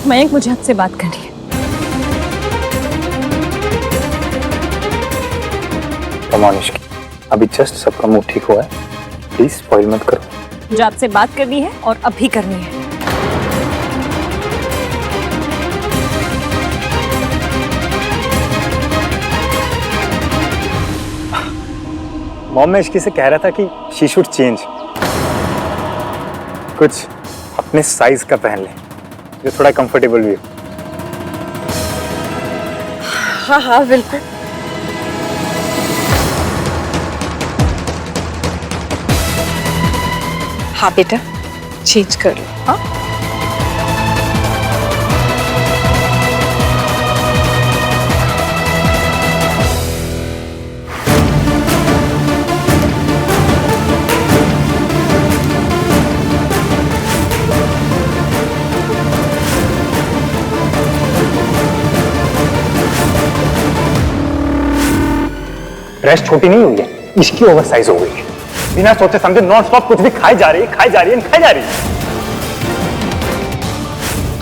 मयंक, मुझे आपसे बात करनी है। अनुष्का, अभी जस्ट सबका मूड ठीक हुआ है, प्लीज स्पॉइल मत करो। मुझे आपसे बात करनी है और अभी करनी है। मॉम, मैं इश्की से कह रहा था कि शी शुड चेंज, कुछ अपने साइज का पहन ले जो थोड़ा कंफर्टेबल भी हो। हाँ हाँ बिल्कुल। हाँ बेटा, चेंज कर लो। हाँ ड्रेस छोटी नहीं हुई है, इसकी ओवर साइज हो गई है। बिना सोचे समझे नॉन स्टॉप कुछ भी खाई जा रही है, खाई जा रही है, खाई जा रही है।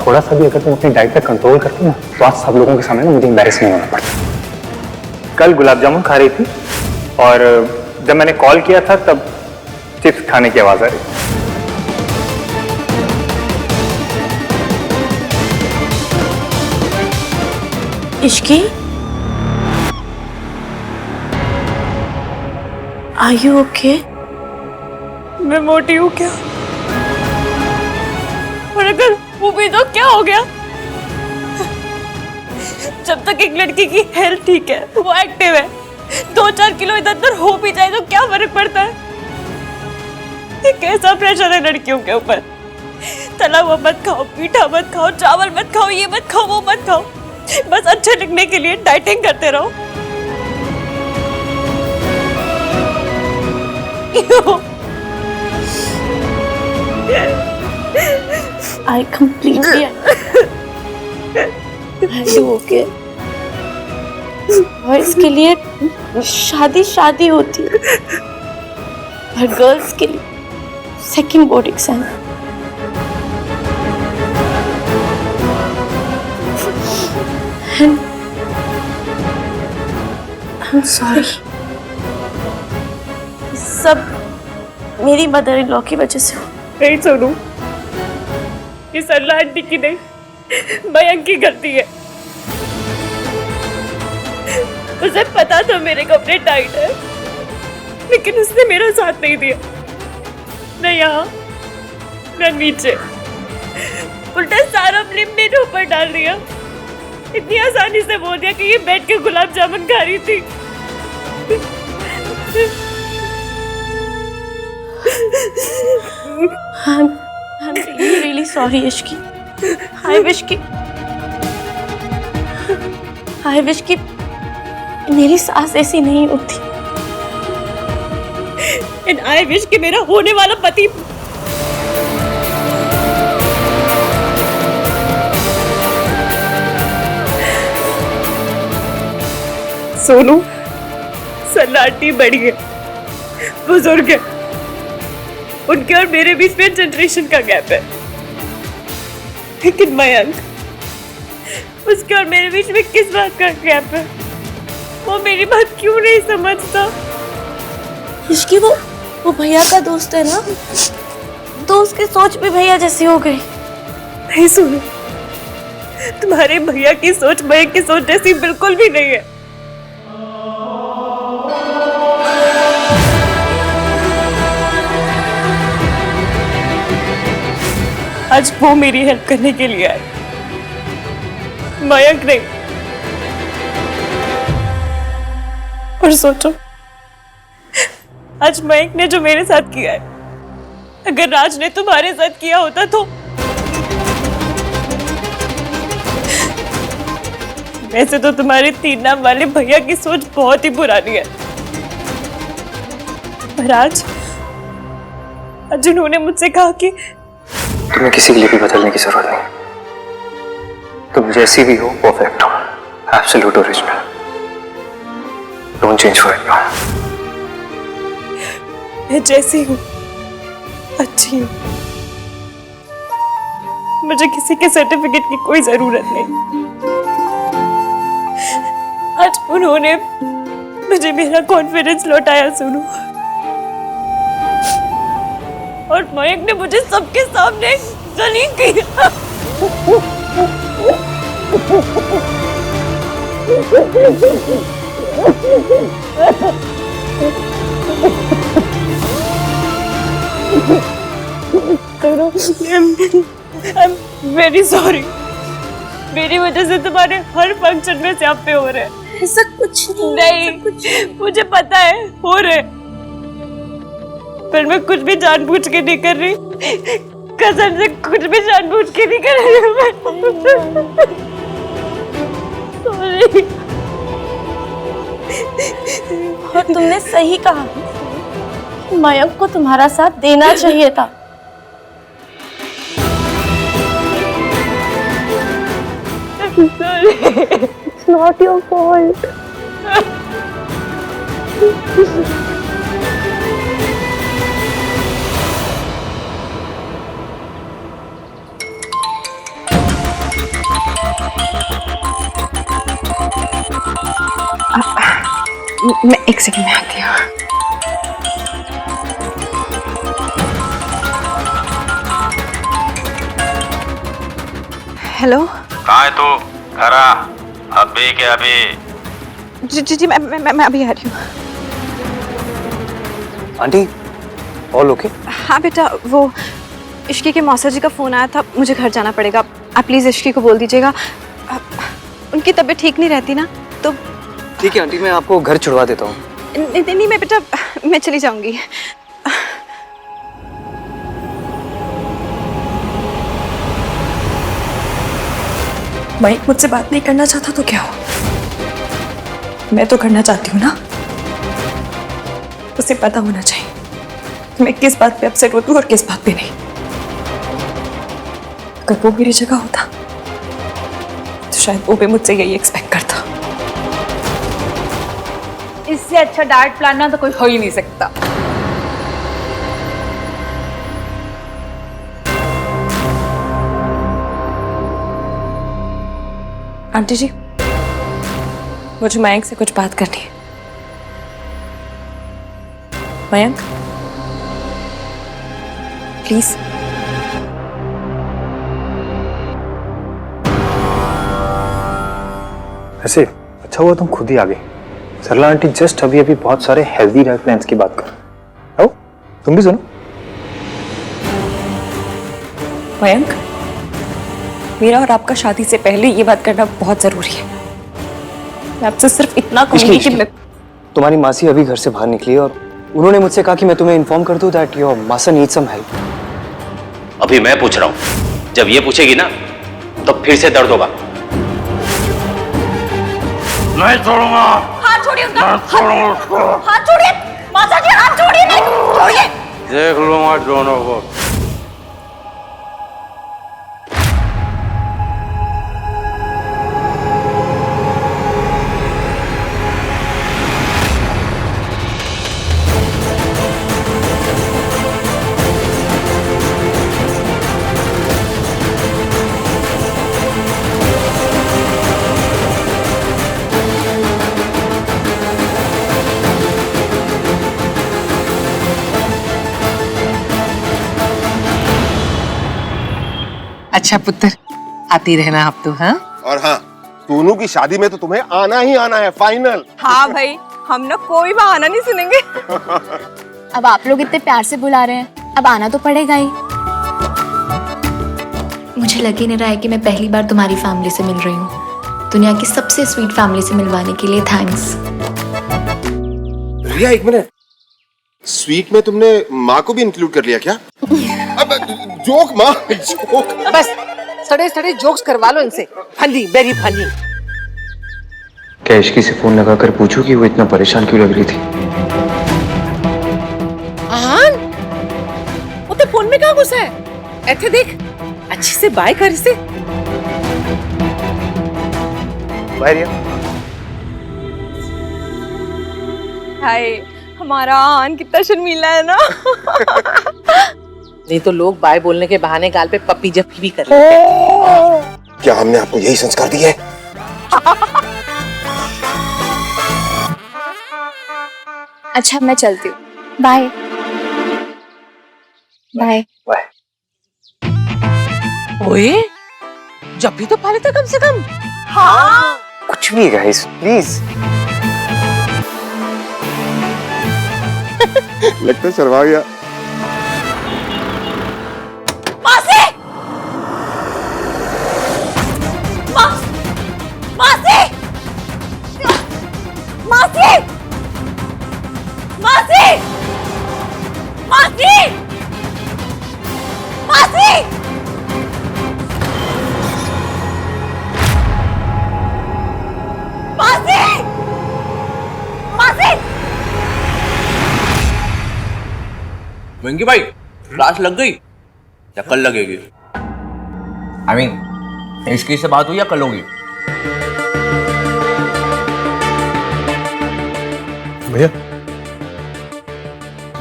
थोड़ा सा भी अगर तुम अपनी डाइट पे कंट्रोल करती ना, तो आज सब लोगों के सामने ना मुझे एम्बैरेस नहीं होना पड़ता। कल गुलाब जामुन खा रही थी और जब मैंने कॉल किया था तब चिप्स खाने की आवाज आ रही थी। Ishki, Are you okay? मैं मोटी हूँ क्या? और अगर वो भी तो क्या हो गया? जब तक एक लड़की की हेल्थ ठीक है, वो एक्टिव है, 2-4 किलो इधर उधर हो भी जाए तो क्या फर्क पड़ता है? ये कैसा प्रेशर है लड़कियों के ऊपर? तला हुआ मत खाओ, मीठा मत खाओ, चावल मत खाओ, ये मत खाओ, वो मत खाओ, बस अच्छे दिखने के लिए डाइटिंग करते रहो। I completely Are you okay? Boys के लिए शादी होती है और गर्ल्स के लिए second board exam. I'm sorry। सब मेरी मदर इन लॉ की वजह से हो। नहीं सोनू, ये सरला आंटी की नहीं, मयंक की गलती है। उसे पता था मेरे कपड़े टाइट है, लेकिन उसने मेरा साथ नहीं दिया, न यहाँ न नीचे, उल्टा सारा ब्लेम मेरे ऊपर डाल दिया। इतनी आसानी से बोल दिया कि ये बैठ के गुलाब जामुन खा रही थी। I'm really sorry Ishki. I wish कि मेरी सास ऐसी नहीं होती। And I wish कि मेरा होने वाला पति सोनू, सन्नाटी बड़ी है, बुजुर्ग है, उनके और मेरे बीच में जनरेशन का गैप है, लेकिन मयंक, उसके और मेरे बीच में किस बात का गैप है? वो मेरी बात क्यों नहीं समझता? इश्की, वो भैया का दोस्त है ना, तो उसकी सोच भी भैया जैसी हो गई। नहीं सुनो, तुम्हारे भैया की सोच मयंक की सोच जैसी बिल्कुल भी नहीं है। आज वो मेरी हेल्प करने के लिए आए, मयंक नहीं। और सोचो, आज मयंक ने जो मेरे साथ किया है, अगर राज ने तुम्हारे साथ किया होता तो वैसे तो तुम्हारे 3 नाम वाले भैया की सोच बहुत ही पुरानी है, पर आज उन्होंने मुझसे कहा कि तुम्हें किसी के लिए भी बदलने की जरूरत नहीं, तुम जैसी भी हो परफेक्ट हो, absolute original, don't change for anyone. मैं जैसी हूँ अच्छी हूँ, मुझे किसी के सर्टिफिकेट की कोई जरूरत नहीं। आज उन्होंने मुझे मेरा कॉन्फिडेंस लौटाया सुनो, और मयंक ने मुझे सबके सामने जलील किया। I'm very sorry। मेरी वजह से तुम्हारे हर फंक्शन में स्यापे हो रहे हैं। ऐसा कुछ नहीं, मुझे पता है हो रहे, पर मैं कुछ भी जानबूझ के नहीं कर रही, कसम से कुछ भी जानबूझ के नहीं कर रही हूँ। Sorry। और तुमने सही कहा, मयंक को तुम्हारा साथ देना चाहिए था। It's not your fault। मैं एक सेकंड में आती हूँ। हेलो, कहाँ है तू? घर आ। अभी के अभी। जी जी जी, मैं अभी आ रही हूँ। Aunty all okay? हाँ बेटा, वो इश्की के मौसा जी का फ़ोन आया था, मुझे घर जाना पड़ेगा। आप प्लीज़ इश्की को बोल दीजिएगा, उनकी तबीयत ठीक नहीं रहती ना, तो ठीक है आंटी, मैं आपको घर छुड़वा देता हूँ। नहीं मैं बेटा, मैं चली जाऊंगी। मयंक मुझसे बात नहीं करना चाहता तो क्या हो, मैं तो करना चाहती हूँ ना। उसे पता होना चाहिए कि मैं किस बात पे अपसेट होती हूँ और किस बात पे नहीं। अगर वो मेरी जगह होता तो शायद वो भी मुझसे यही एक्सपेक्ट करता। इससे अच्छा डाइट प्लान ना तो कोई हो ही नहीं सकता। आंटी जी, मुझे मयंक से कुछ बात करनी है। मयंक प्लीज। ऐसे अच्छा हुआ तुम खुद ही आ गए। सरला आंटी जस्ट अभी अभी बहुत सारे हेल्दी डाइट प्लान्स की बात कर। आओ तुम भी सुनो। मयंक, मेरा और आपका शादी से पहले ये बात करना बहुत जरूरी है। मैं आपसे सिर्फ इतना कहूंगी कि मैं तुम्हारी मासी अभी घर से बाहर निकली और उन्होंने मुझसे कहा कि मैं तुम्हें इन्फॉर्म कर दूं दैट योर मासा नीड सम हेल्प। अभी मैं पूछ रहा हूँ, जब ये पूछेगी ना तो फिर से दर्द होगा। नहीं छोड़ूंगा। हाथ छोड़िए उसका। मैं छोड़ूंगा उसको। हाथ छोड़िए मासा जी, हाथ छोड़िए, नहीं छोड़िए। देख लूंगा दोनों को। अच्छा पुत्र, आती रहना आप तो। हाँ, और हाँ, सोनू की शादी में तो तुम्हें आना ही आना है, फाइनल। हाँ भाई, हम ना कोई बहाना नहीं सुनेंगे। अब आप लोग इतने प्यार से बुला रहे हैं, अब आना तो पड़ेगा ही। मुझे लग ही नहीं रहा है कि मैं पहली बार तुम्हारी फैमिली से मिल रही हूँ। दुनिया की सबसे स्वीट फैमिली से मिलवाने के लिए थैंक्स। रिया एक मिनट, स्वीट में तुमने माँ को भी इंक्लूड कर लिया क्या? अब जोक माँ, जोक। बस सड़े सड़े जोक्स करवा लो इनसे। Funny, very funny. क्या इश्की से फोन लगाकर पूछूं कि वो इतना परेशान क्यों लग रही थी? आहान, वो तो फोन में कहाँ घुसा है? ऐसे देख, अच्छे से बाय कर इसे। बाय रिया। हाय, हमारा आन कितना शर्मीला है ना। नहीं तो लोग बाय बोलने के बहाने गाल पे पप्पी जप्पी भी कर लेते हैं। क्या हमने आपको यही संस्कार दिए हैं? अच्छा मैं चलती हूँ, बाय बाय। ओए जब भी तो पाले थे कम से कम। कुछ भी गाइस प्लीज। लगता है शर्मा गया। मासी मासी मासी मासी मासी मासी मासी मासी वेंकी भाई क्लास लग गई या कल लगेगी? आई मीन इसकी से बात हुई या कल होगी? भैया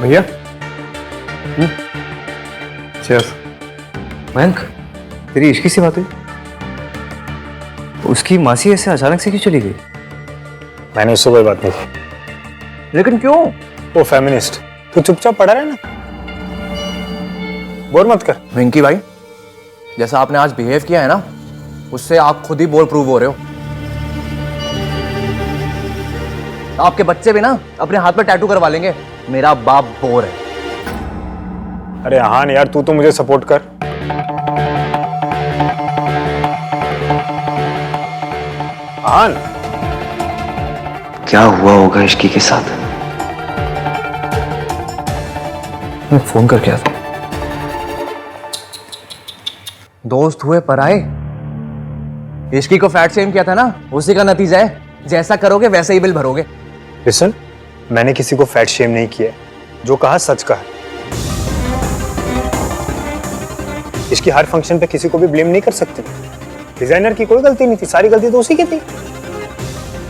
भैया चीयर्स। मयंक, तेरी इश्की से बात हुई? उसकी मासी ऐसे अचानक से क्यों चली गई? मैंने उससे कोई बात नहीं की। लेकिन क्यों? वो फेमिनिस्ट। तू चुपचाप पड़ा रहे ना, बोर मत कर। वेंकी भाई जैसा आपने आज बिहेव किया है ना, उससे आप खुद ही बोर प्रूव हो रहे हो। आपके बच्चे भी ना अपने हाथ पर टैटू करवा लेंगे, मेरा बाप बोर है। अरे हाँ यार, तू तो मुझे सपोर्ट कर। हाँ क्या हुआ होगा इश्की के साथ? मैं फोन करके आता हूं। दोस्त हुए पराए। इश्की को फैट शेम किया था ना, उसी का नतीजा है। जैसा करोगे वैसे ही बिल भरोगे। लिसन, मैंने किसी को फैट शेम नहीं किया, जो कहा सच कहा। इसकी हर फंक्शन पे किसी को भी ब्लेम नहीं कर सकते। डिजाइनर की कोई गलती नहीं थी, सारी गलती तो उसी की थी।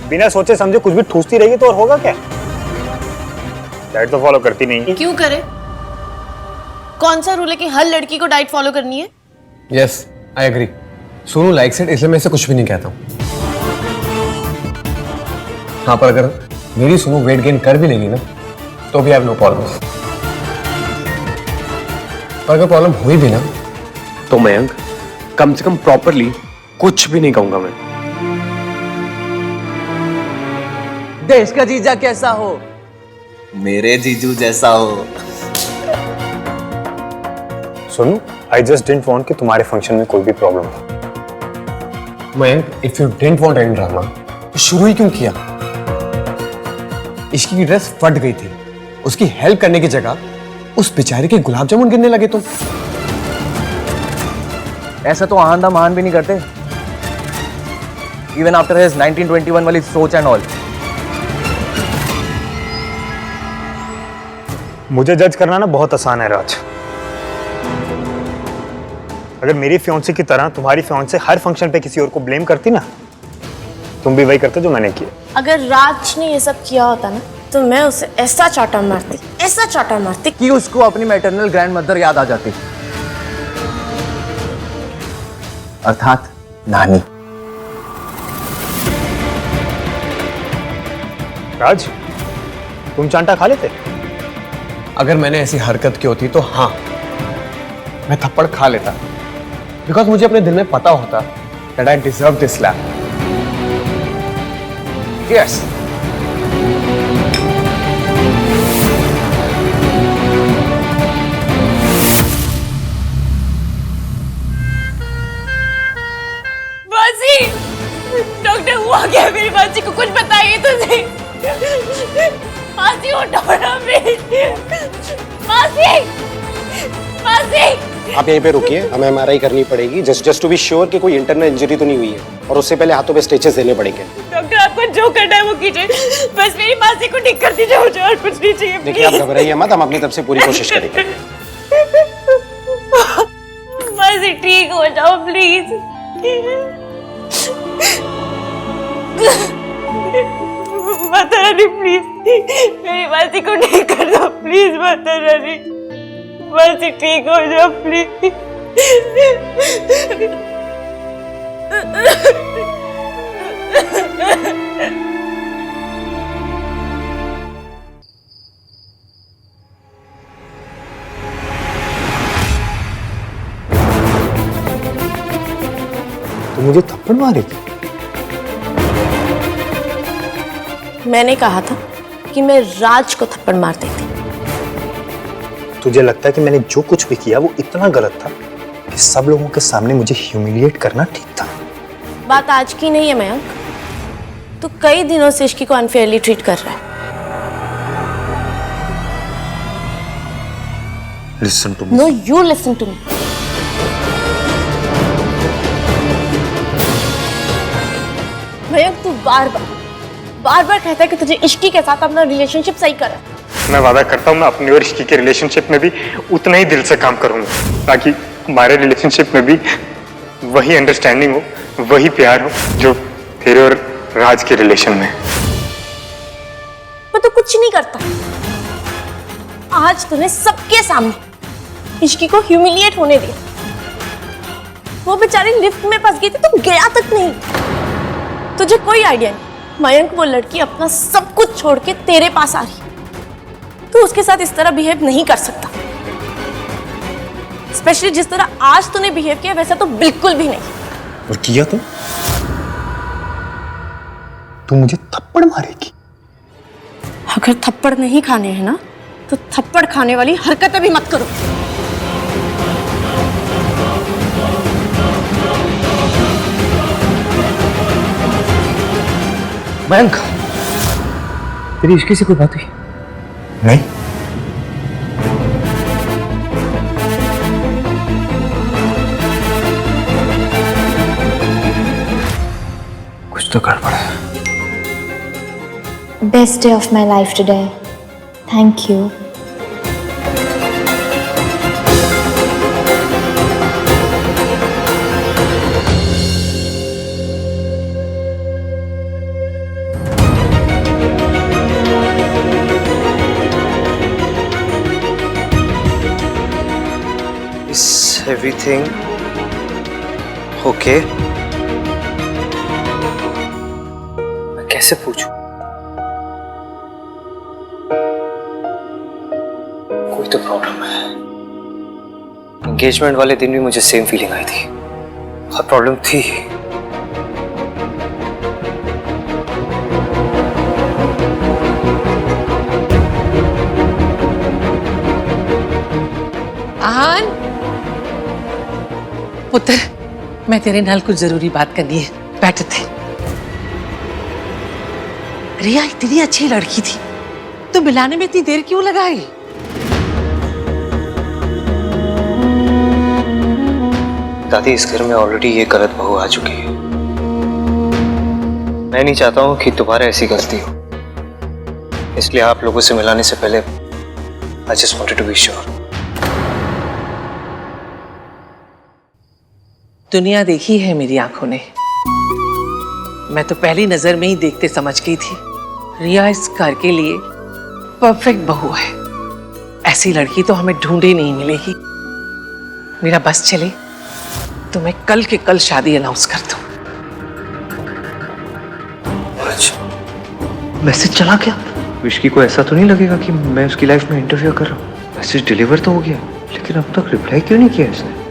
बिना सोचे समझे कुछ भी ठूसती रहेगी तो और होगा क्या? डाइट तो फॉलो करती नहीं। क्यों करे? कौन सा रूल है कि हर लड़की को डाइट फॉलो करनी है? Yes I agree. Sonu likes it, इसलिए मैं इसे कुछ भी नहीं कहता हूँ। हाँ, पर अगर मेरी सोनू वेट गेन कर भी लेगी ना तो भी आई हैव नो प्रॉब्लम। पर अगर प्रॉब्लम हुई भी ना तो मयंक कम से कम प्रॉपरली कुछ भी नहीं कहूंगा मैं। देश का जीजा कैसा हो, मेरे जीजू जैसा हो। सुनो, आई जस्ट डिडंट वांट कि तुम्हारे फंक्शन में कोई भी प्रॉब्लम हो। Mayank, if you didn't want any drama तो शुरू ही क्यों किया? इश्की की ड्रेस फट गई थी, उसकी हेल्प करने की जगह उस बेचारे के गुलाब जामुन गिरने लगे तुम। ऐसा तो आंधा मान भी नहीं करते, इवन आफ्टर हिज 1921 वाली सोच एंड ऑल। मुझे जज करना ना बहुत आसान है राज। अगर मेरी फियांसे की तरह तुम्हारी फियांसे हर फंक्शन पे किसी और को ब्लेम करती ना, तुम भी वही करते जो मैंने किया। अगर राज ने ये सब किया होता ना तो मैं उसे ऐसा चाटा मारती, ऐसा चाटा मारती कि उसको अपनी मैटरनल ग्रैंड मदर याद आ जाती, अर्थात नानी। राज, तुम चांटा खा लेते? अगर मैंने ऐसी हरकत की होती तो हाँ, मैं थप्पड़ खा लेता, बिकॉज मुझे अपने दिल में पता होता that I deserve this slap. Yes, मासी, डॉक्टर हुआ क्या? मेरी मासी को कुछ बताइए तो सही। मासी उठो ना प्लीज। मासी, मासी। आप यहीं पे रुकिए, हमें एमआरआई करनी पड़ेगी जस्ट टू बी श्योर कि कोई इंटरनल इंजरी तो नहीं हुई है, और उससे पहले हाथों पे स्टिचेस देने पड़ेंगे। डॉक्टर आपको जो करना है वो कीजिए, बस मेरी मासी को ठीक कर दीजिए, मुझे और कुछ नहीं चाहिए। देखिए, आप घबराइए मत, हम अपनी तरफ से पूरी कोशिश करेंगे। मासी ठीक हो जाओ प्लीज। माता रानी प्लीज मेरी मासी को ठीक कर दो, प्लीज माता रानी। मासी ठीक हो जाओ प्लीज। तो मुझे थप्पड़ मारेगी? मैंने कहा था कि मैं राज को थप्पड़ मार देती। तुझे लगता है कि मैंने जो कुछ भी किया वो इतना गलत था कि सब लोगों के सामने मुझे ह्यूमिलिएट करना ठीक था? बात आज की नहीं है मयंक, तू कई दिनों से इश्की को अनफेयरली ट्रीट कर रहा है। Listen to me. No you listen to me. Mayank तू बार बार कहता है कि तुझे इश्की के साथ अपना रिलेशनशिप सही करना है। मैं वादा करता हूँ मैं अपनी और इश्की के रिलेशनशिप में भी उतना ही दिल से काम करूंगा ताकि हमारे रिलेशनशिप में भी वही अंडरस्टैंडिंग हो, वही प्यार हो जो तेरे और राज के रिलेशन में। मैं तो कुछ नहीं करता। आज तूने सबके सामने इश्की को ह्यूमिलिएट होने दिया। वो बेचारी लिफ्ट में फंस गई थी, तुम गया तक नहीं। तुझे कोई आइडिया नहीं मयंक, वो लड़की अपना सब कुछ छोड़ के तेरे पास आ रही। तू उसके साथ इस तरह बिहेव नहीं कर सकता, स्पेशली जिस तरह आज तूने बिहेव किया वैसा तो बिल्कुल भी नहीं। और किया तो? तू मुझे थप्पड़ मारेगी? अगर थप्पड़ नहीं खाने हैं ना तो थप्पड़ खाने वाली हरकतें भी मत करो। मयंक, तेरी इश्की से कोई बात हुई? नहीं। कुछ तो गड़बड़ है। Best day of my life today. Thank you. Everything okay? मैं कैसे पूछूं? कोई तो प्रॉब्लम है। एंगेजमेंट वाले दिन भी मुझे सेम फीलिंग आई थी और प्रॉब्लम थी। आन पुत्र, मैं तेरे नाल कुछ जरूरी बात करनी है, बैठते। रिया इतनी अच्छी लड़की थी, तो मिलाने में इतनी देर क्यों लगाई? दादी, इस घर में ऑलरेडी ये गलत बहू आ चुकी है। मैं नहीं चाहता हूँ कि दोबारा ऐसी गलती हो, इसलिए आप लोगों से मिलाने से पहले I just wanted to be sure। दुनिया देखी है मेरी आंखों ने। मैं तो पहली नजर में ही देखते समझ गई थी रिया इस घर के लिए परफेक्ट बहू है। ऐसी लड़की तो हमें ढूंढे नहीं मिलेगी। मेरा बस चले तो मैं कल के कल शादी अनाउंस कर दूं। मैसेज चला क्या? विश्की को ऐसा तो नहीं लगेगा कि मैं उसकी लाइफ में इंटरफियर कर रहा हूँ? मैसेज डिलीवर तो हो गया, लेकिन अब तक रिप्लाई क्यों नहीं किया इसने?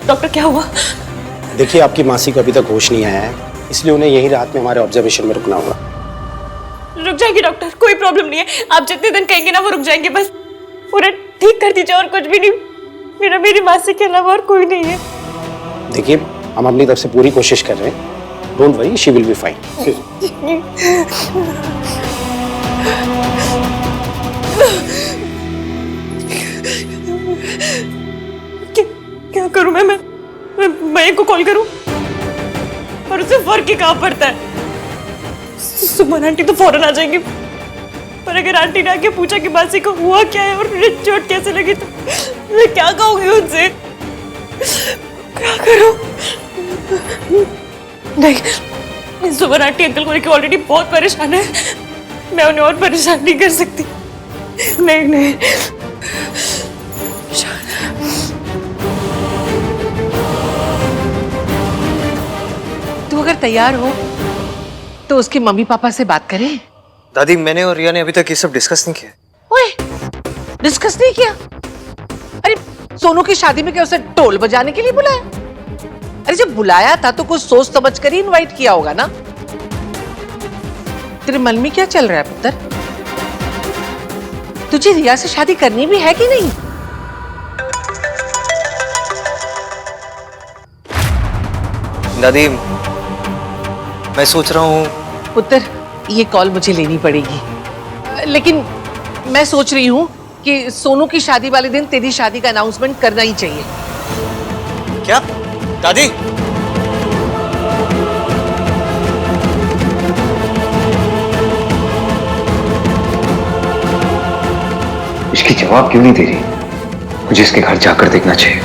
डॉक्टर क्या हुआ? देखिए, आपकी मासी को अभी तक होश नहीं आया है, इसलिए उन्हें यही रात में हमारे ऑब्जर्वेशन में रुकना होगा। रुक जाएंगे डॉक्टर, कोई प्रॉब्लम नहीं है। आप जितने दिन कहेंगे ना वो रुक जाएंगे। बस पूरा ठीक कर दीजिए और कुछ भी नहीं। मेरी मासी के अलावा और कोई नहीं है। देखिए, हम अपनी तरफ से पूरी कोशिश कर रहे हैं। Don't worry, she will be fine. क्या करूं मैं मयंक को कॉल करूं? और उसे फर्क ही कहाँ पड़ता है? सुमन आंटी तो फौरन आ जाएंगी, पर अगर आंटी ने आके पूछा कि मासी को हुआ क्या है और मुझे चोट कैसे लगी तो मैं क्या कहूंगी उनसे? क्या करूं? नहीं, सुमन आंटी अंकल को लेकर ऑलरेडी बहुत परेशान है। मैं उन्हें और परेशान नहीं कर सकती। नहीं नहीं। तू अगर तैयार हो तो उसके मम्मी पापा से बात करें। दादी, मैंने और रिया ने अभी तक ये सब डिस्कस नहीं किया। ओए, डिस्कस नहीं किया? अरे सोनू की शादी में क्या उसे ढोल बजाने के लिए बुलाया? अरे जब बुलाया था तो कुछ सोच समझ कर ही इनवाइट किया होगा ना। तेरे मन में क्या चल रहा है पुत्र? तुझे रिया से शादी करनी भी है कि नहीं? दादी, मैं सोच रहा हूँ। पुत्र, ये कॉल मुझे लेनी पड़ेगी, लेकिन मैं सोच रही हूँ कि सोनू की शादी वाले दिन तेरी शादी का अनाउंसमेंट करना ही चाहिए। क्या दादी? इसकी जवाब क्यों नहीं दे रही? मुझे इसके घर जाकर देखना चाहिए।